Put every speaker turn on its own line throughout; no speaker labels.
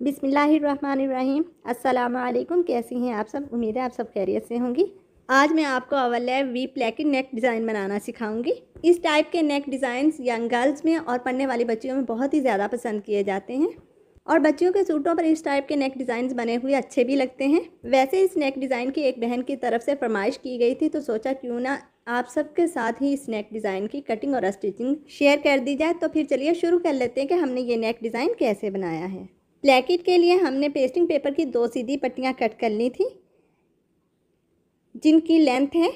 बिस्मिल्लाहिर्रहमानिर्रहीम। अस्सलाम वालेकुम। कैसी हैं आप सब? उम्मीद है आप सब खैरियत से होंगी। आज मैं आपको अवल वी प्लेकेट नेक डिज़ाइन बनाना सिखाऊंगी। इस टाइप के नेक डिज़ाइंस यंग गर्ल्स में और पढ़ने वाली बच्चियों में बहुत ही ज़्यादा पसंद किए जाते हैं और बच्चियों के सूटों पर इस टाइप के नेक डिज़ाइंस बने हुए अच्छे भी लगते हैं। वैसे इस नेक डिज़ाइन की एक बहन की तरफ से फरमाइश की गई थी, तो सोचा क्यों ना आप सबके साथ ही इस नेक डिज़ाइन की कटिंग और स्टिचिंग शेयर कर दी जाए। तो फिर चलिए शुरू कर लेते हैं कि हमने ये नेक डिज़ाइन कैसे बनाया है। प्लेकेट के लिए हमने पेस्टिंग पेपर की 2 सीधी पट्टियाँ कट कर ली थी, जिनकी लेंथ है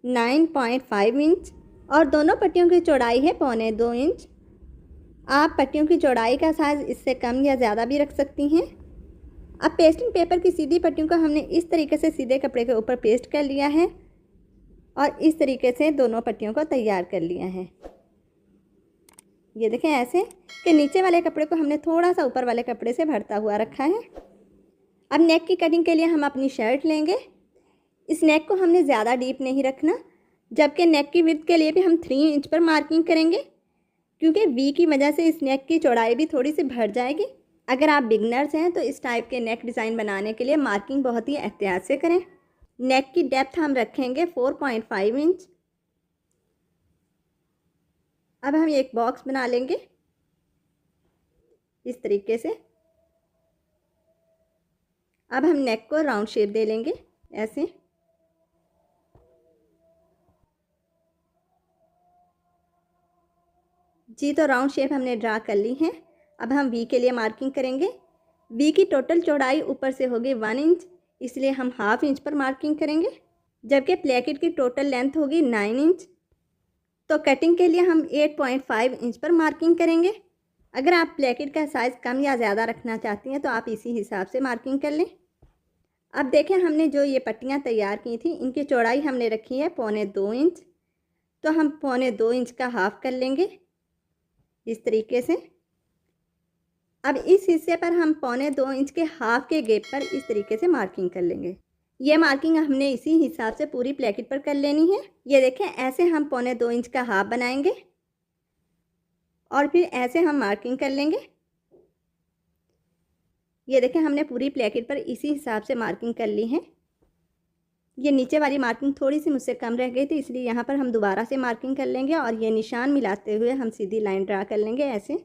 9.5 इंच और दोनों पट्टियों की चौड़ाई है 1.25 इंच। आप पट्टियों की चौड़ाई का साइज़ इससे कम या ज़्यादा भी रख सकती हैं। अब पेस्टिंग पेपर की सीधी पट्टियों को हमने इस तरीके से सीधे कपड़े के ऊपर पेस्ट कर लिया है और इस तरीके से दोनों पट्टियों को तैयार कर लिया है। ये देखें ऐसे कि नीचे वाले कपड़े को हमने थोड़ा सा ऊपर वाले कपड़े से भरता हुआ रखा है। अब नेक की कटिंग के लिए हम अपनी शर्ट लेंगे। इस नेक को हमने ज़्यादा डीप नहीं रखना, जबकि नेक की विड्थ के लिए भी हम 3 इंच पर मार्किंग करेंगे, क्योंकि वी की वजह से इस नेक की चौड़ाई भी थोड़ी सी बढ़ जाएगी। अगर आप बिगनर्स हैं तो इस टाइप के नेक डिज़ाइन बनाने के लिए मार्किंग बहुत ही एहतियात से करें। नेक की डेप्थ हम रखेंगे 4.5 इंच। अब हम एक बॉक्स बना लेंगे इस तरीके से। अब हम नेक को राउंड शेप दे लेंगे ऐसे। जी, तो राउंड शेप हमने ड्रा कर ली है। अब हम वी के लिए मार्किंग करेंगे। वी की टोटल चौड़ाई ऊपर से होगी 1 इंच, इसलिए हम हाफ इंच पर मार्किंग करेंगे, जबकि प्लेकेट की टोटल लेंथ होगी 9 इंच। तो कटिंग के लिए हम 8.5 इंच पर मार्किंग करेंगे। अगर आप प्लेकेट का साइज़ कम या ज़्यादा रखना चाहती हैं तो आप इसी हिसाब से मार्किंग कर लें। अब देखें, हमने जो ये पट्टियाँ तैयार की थी, इनकी चौड़ाई हमने रखी है 1.25 इंच, तो हम 1.25 इंच का हाफ कर लेंगे इस तरीके से। अब इस हिस्से पर हम 1.25 इंच के हाफ के गैप पर इस तरीके से मार्किंग कर लेंगे। ये मार्किंग हमने इसी हिसाब से पूरी प्लेकेट पर कर लेनी है। ये देखें ऐसे हम 1.25 इंच का हाफ बनाएंगे और फिर ऐसे हम मार्किंग कर लेंगे। ये देखें हमने पूरी प्लेकेट पर इसी हिसाब से मार्किंग कर ली है। ये नीचे वाली मार्किंग थोड़ी सी मुझसे कम रह गई थी, इसलिए यहाँ पर हम दोबारा से मार्किंग कर लेंगे और ये निशान मिलाते हुए हम सीधी लाइन ड्रा कर लेंगे ऐसे।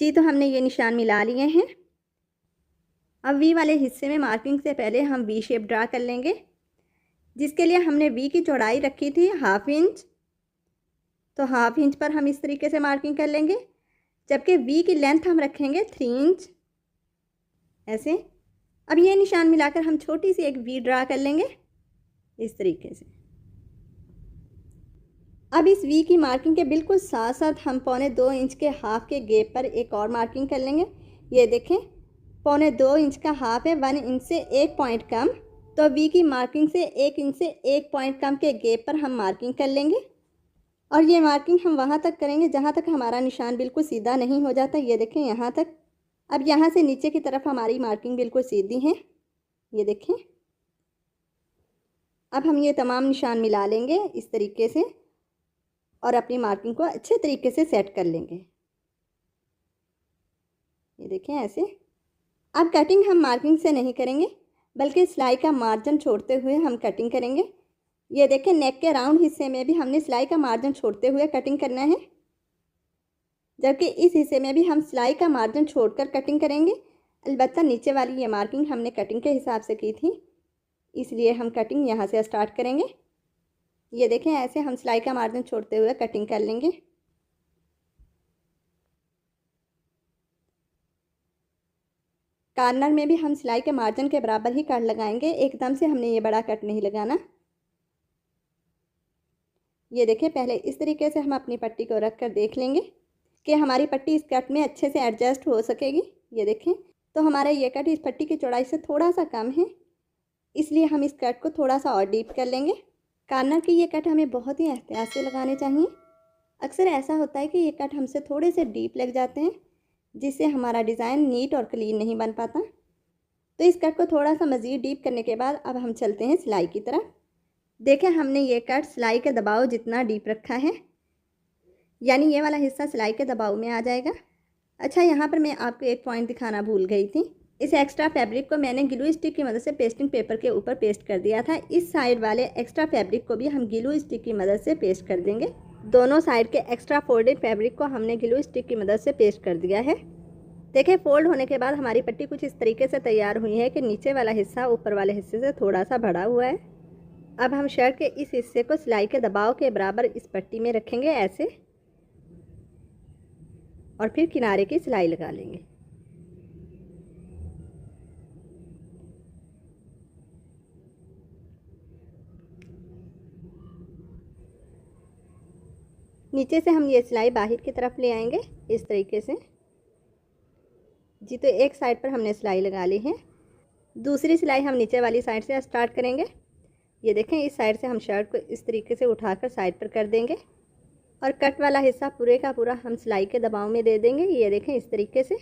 जी, तो हमने ये निशान मिला लिए हैं। अब वी वाले हिस्से में मार्किंग से पहले हम वी शेप ड्रा कर लेंगे, जिसके लिए हमने वी की चौड़ाई रखी थी हाफ इंच, तो हाफ इंच पर हम इस तरीके से मार्किंग कर लेंगे, जबकि वी की लेंथ हम रखेंगे 3 इंच ऐसे। अब ये निशान मिलाकर हम छोटी सी एक वी ड्रा कर लेंगे इस तरीके से। अब इस वी की मार्किंग के बिल्कुल साथ साथ हम 1.25 इंच के हाफ के गैप पर एक और मार्किंग कर लेंगे। ये देखें 1.25 इंच का हाफ है, 1 इंच से 1 पॉइंट कम, तो वी की मार्किंग से 1 इंच से 1 पॉइंट कम के गैप पर हम मार्किंग कर लेंगे और ये मार्किंग हम वहाँ तक करेंगे जहाँ तक हमारा निशान बिल्कुल सीधा नहीं हो जाता। ये देखें यहाँ तक। अब यहाँ से नीचे की तरफ हमारी मार्किंग बिल्कुल सीधी है। ये देखें। अब हम ये तमाम निशान मिला लेंगे इस तरीके से और अपनी मार्किंग को अच्छे तरीके से सेट कर लेंगे। ये देखें ऐसे। अब कटिंग हम मार्किंग से नहीं करेंगे, बल्कि सिलाई का मार्जिन छोड़ते हुए हम कटिंग करेंगे। ये देखें नेक के राउंड हिस्से में भी हमने सिलाई का मार्जिन छोड़ते हुए कटिंग करना है, जबकि इस हिस्से में भी हम सिलाई का मार्जिन छोड़कर कटिंग करेंगे। अलबत्ता नीचे वाली ये मार्किंग हमने कटिंग के हिसाब से की थी, इसलिए हम कटिंग यहाँ से स्टार्ट करेंगे। ये देखें ऐसे हम सिलाई का मार्जिन छोड़ते हुए कटिंग कर लेंगे। कॉर्नर में भी हम सिलाई के मार्जिन के बराबर ही कट लगाएंगे, एकदम से हमने ये बड़ा कट नहीं लगाना। ये देखें पहले इस तरीके से हम अपनी पट्टी को रख कर देख लेंगे कि हमारी पट्टी इस कट में अच्छे से एडजस्ट हो सकेगी। ये देखें तो हमारा ये कट इस पट्टी की चौड़ाई से थोड़ा सा कम है, इसलिए हम इस कट को थोड़ा सा और डीप कर लेंगे। कॉर्नर की ये कट हमें बहुत ही एहतियात से लगाने चाहिए। अक्सर ऐसा होता है कि ये कट हमसे थोड़े से डीप लग जाते हैं, जिससे हमारा डिज़ाइन नीट और क्लीन नहीं बन पाता। तो इस कट को थोड़ा सा मज़ीद डीप करने के बाद अब हम चलते हैं सिलाई की तरफ। देखें हमने ये कट सिलाई के दबाव जितना डीप रखा है। यानी ये वाला हिस्सा सिलाई के दबाव में आ जाएगा। अच्छा, यहाँ पर मैं आपको एक पॉइंट दिखाना भूल गई थी। इस एक्स्ट्रा फैब्रिक को मैंने ग्लू स्टिक की मदद से पेस्टिंग पेपर के ऊपर पेस्ट कर दिया था। इस साइड वाले एक्स्ट्रा फैब्रिक को भी हम ग्लू स्टिक की मदद से पेस्ट कर देंगे। दोनों साइड के एक्स्ट्रा फोल्डेड फैब्रिक को हमने ग्लू स्टिक की मदद से पेस्ट कर दिया है। देखिए, फोल्ड होने के बाद हमारी पट्टी कुछ इस तरीके से तैयार हुई है कि नीचे वाला हिस्सा ऊपर वाले हिस्से से थोड़ा सा बढ़ा हुआ है। अब हम शर्ट के इस हिस्से को सिलाई के दबाव के बराबर इस पट्टी में रखेंगे ऐसे, और फिर किनारे की सिलाई लगा लेंगे। नीचे से हम ये सिलाई बाहर की तरफ ले आएंगे इस तरीके से। जी, तो एक साइड पर हमने सिलाई लगा ली है। दूसरी सिलाई हम नीचे वाली साइड से स्टार्ट करेंगे। ये देखें, इस साइड से हम शर्ट को इस तरीके से उठाकर साइड पर कर देंगे और कट वाला हिस्सा पूरे का पूरा हम सिलाई के दबाव में दे देंगे। ये देखें, इस तरीके से।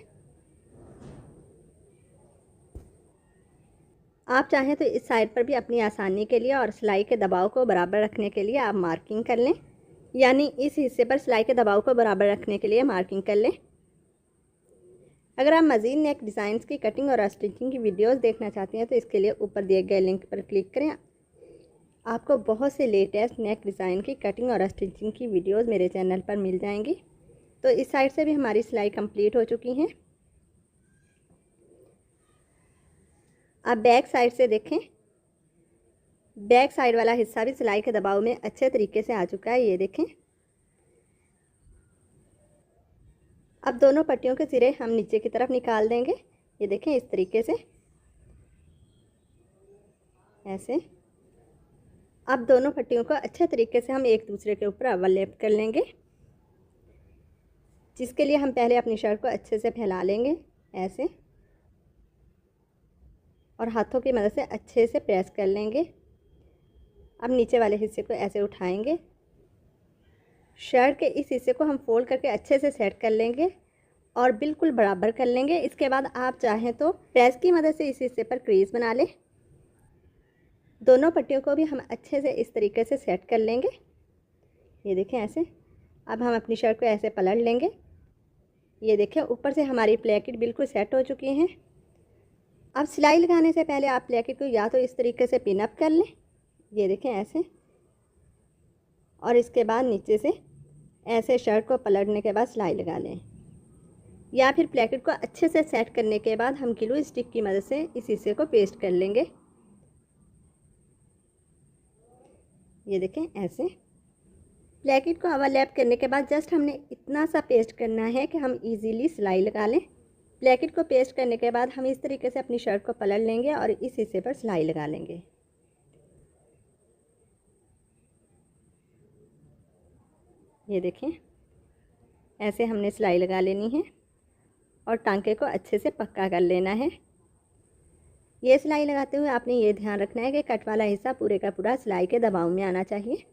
आप चाहें तो इस साइड पर भी अपनी आसानी के लिए और सिलाई के दबाव को बराबर रखने के लिए आप मार्किंग कर लें, यानी इस हिस्से पर सिलाई के दबाव को बराबर रखने के लिए मार्किंग कर लें। अगर आप मज़ीद नेक डिज़ाइंस की कटिंग और स्टिचिंग की वीडियोस देखना चाहते हैं तो इसके लिए ऊपर दिए गए लिंक पर क्लिक करें। आपको बहुत से लेटेस्ट नेक डिज़ाइन की कटिंग और स्टिचिंग की वीडियोस मेरे चैनल पर मिल जाएंगी। तो इस साइड से भी हमारी सिलाई कंप्लीट हो चुकी हैं। अब बैक साइड से देखें, बैक साइड वाला हिस्सा भी सिलाई के दबाव में अच्छे तरीके से आ चुका है। ये देखें। अब दोनों पट्टियों के सिरे हम नीचे की तरफ निकाल देंगे। ये देखें, इस तरीके से ऐसे। अब दोनों पट्टियों को अच्छे तरीके से हम एक दूसरे के ऊपर ओवरलैप कर लेंगे, जिसके लिए हम पहले अपनी शर्ट को अच्छे से फैला लेंगे ऐसे, और हाथों की मदद से अच्छे से प्रेस कर लेंगे। अब नीचे वाले हिस्से को ऐसे उठाएंगे, शर्ट के इस हिस्से को हम फोल्ड करके अच्छे से सेट कर लेंगे और बिल्कुल बराबर कर लेंगे। इसके बाद आप चाहें तो प्रेस की मदद से इस हिस्से पर क्रीज बना लें। दोनों पट्टियों को भी हम अच्छे से इस तरीके से सेट कर लेंगे। ये देखें, ऐसे। अब हम अपनी शर्ट को ऐसे पलट लेंगे। ये देखें, ऊपर से हमारी प्लेकेट बिल्कुल सेट हो चुकी हैं। अब सिलाई लगाने से पहले आप प्लेकेट को या तो इस तरीके से पिन अप कर लें, ये देखें ऐसे, और इसके बाद नीचे से ऐसे शर्ट को पलटने के बाद सिलाई लगा लें, या फिर प्लेकेट को अच्छे से सेट करने के बाद हम ग्लू स्टिक की मदद से इस हिस्से को पेस्ट कर लेंगे। ये देखें, ऐसे। प्लेकेट को ओवरलैप करने के बाद जस्ट हमने इतना सा पेस्ट करना है कि हम इजीली सिलाई लगा लें। प्लेकेट को पेस्ट करने के बाद हम इस तरीके से अपनी शर्ट को पलट लेंगे और इस हिस्से पर सिलाई लगा लेंगे। ये देखें, ऐसे हमने सिलाई लगा लेनी है और टांके को अच्छे से पक्का कर लेना है। ये सिलाई लगाते हुए आपने ये ध्यान रखना है कि कट वाला हिस्सा पूरे का पूरा सिलाई के दबाव में आना चाहिए।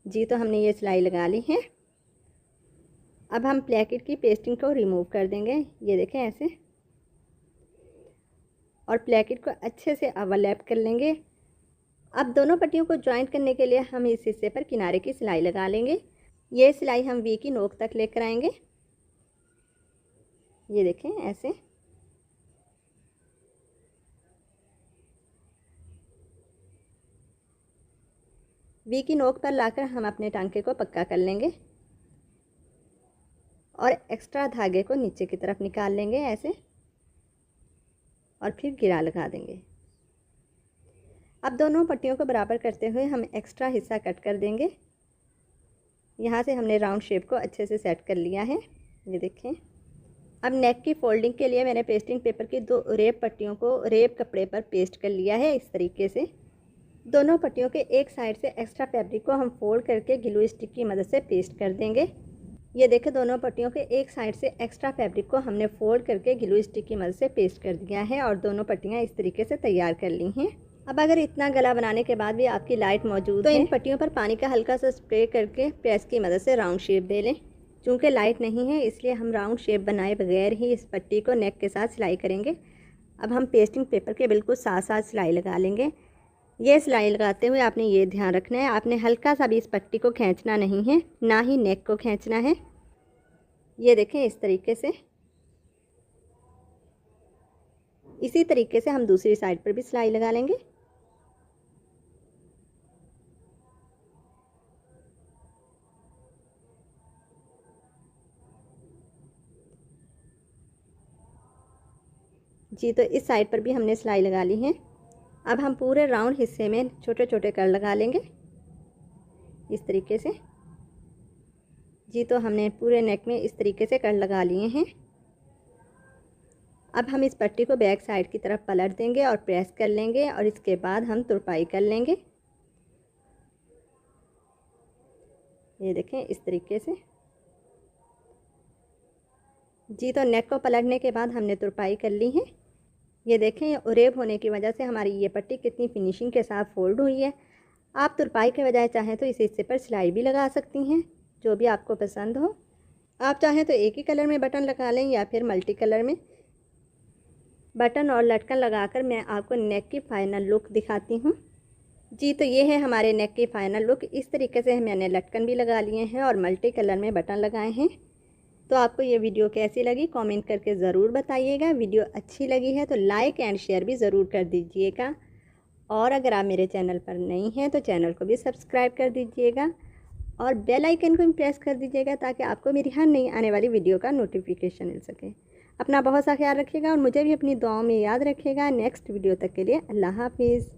जी, तो हमने ये सिलाई लगा ली है। अब हम प्लेकेट की पेस्टिंग को रिमूव कर देंगे। ये देखें, ऐसे, और प्लेकेट को अच्छे से ओवरलैप कर लेंगे। अब दोनों पट्टियों को जॉइंट करने के लिए हम इस हिस्से पर किनारे की सिलाई लगा लेंगे। ये सिलाई हम वी की नोक तक लेकर आएंगे। ये देखें, ऐसे। वी की नोक पर लाकर हम अपने टांके को पक्का कर लेंगे और एक्स्ट्रा धागे को नीचे की तरफ निकाल लेंगे ऐसे, और फिर गिरा लगा देंगे। अब दोनों पट्टियों को बराबर करते हुए हम एक्स्ट्रा हिस्सा कट कर देंगे। यहाँ से हमने राउंड शेप को अच्छे से सेट कर लिया है। ये देखें। अब नेक की फोल्डिंग के लिए मैंने पेस्टिंग पेपर की 2 रेप पट्टियों को रेप कपड़े पर पेस्ट कर लिया है इस तरीके से। दोनों पट्टियों के एक साइड से एक्स्ट्रा फैब्रिक को हम फोल्ड करके ग्लू स्टिक की मदद से पेस्ट कर देंगे। ये देखें, दोनों पट्टियों के एक साइड से एक्स्ट्रा फैब्रिक को हमने फोल्ड करके ग्लू स्टिक की मदद से पेस्ट कर दिया है और दोनों पट्टियाँ इस तरीके से तैयार कर ली हैं। अब अगर इतना गला बनाने के बाद भी आपकी लाइट मौजूद है तो इन पट्टियों पर पानी का हल्का सा स्प्रे करके प्रेस की मदद से राउंड शेप दे लें। चूँकि लाइट नहीं है इसलिए हम राउंड शेप बनाए बगैर ही इस पट्टी को नेक के साथ सिलाई करेंगे। अब हम पेस्टिंग पेपर के बिल्कुल साथ साथ सिलाई लगा लेंगे। ये सिलाई लगाते हुए आपने ये ध्यान रखना है, आपने हल्का सा भी इस पट्टी को खींचना नहीं है, ना ही नेक को खींचना है। ये देखें इस तरीके से। इसी तरीके से हम दूसरी साइड पर भी सिलाई लगा लेंगे। जी, तो इस साइड पर भी हमने सिलाई लगा ली है। अब हम पूरे राउंड हिस्से में छोटे छोटे कर लगा लेंगे इस तरीके से। जी, तो हमने पूरे नेक में इस तरीके से कर लगा लिए हैं। अब हम इस पट्टी को बैक साइड की तरफ पलट देंगे और प्रेस कर लेंगे और इसके बाद हम तुरपाई कर लेंगे। ये देखें इस तरीके से। जी, तो नेक को पलटने के बाद हमने तुरपाई कर ली है। ये देखें उरेब होने की वजह से हमारी ये पट्टी कितनी फिनिशिंग के साथ फोल्ड हुई है। आप तुरपाई के बजाय चाहें तो इस हिस्से पर सिलाई भी लगा सकती हैं, जो भी आपको पसंद हो। आप चाहें तो एक ही कलर में बटन लगा लें या फिर मल्टी कलर में। बटन और लटकन लगाकर मैं आपको नेक की फ़ाइनल लुक दिखाती हूँ। जी, तो ये है हमारे नेक की फ़ाइनल लुक। इस तरीके से मैंने लटकन भी लगा लिए हैं और मल्टी कलर में बटन लगाए हैं। तो आपको ये वीडियो कैसी लगी कमेंट करके ज़रूर बताइएगा। वीडियो अच्छी लगी है तो लाइक एंड शेयर भी ज़रूर कर दीजिएगा। और अगर आप मेरे चैनल पर नई हैं तो चैनल को भी सब्सक्राइब कर दीजिएगा और बेल आइकन को भी प्रेस कर दीजिएगा, ताकि आपको मेरी हर नई आने वाली वीडियो का नोटिफिकेशन मिल सके। अपना बहुत सा ख्याल रखिएगा और मुझे भी अपनी दुआओं में याद रखिएगा। नेक्स्ट वीडियो तक के लिए अल्लाह हाफिज़।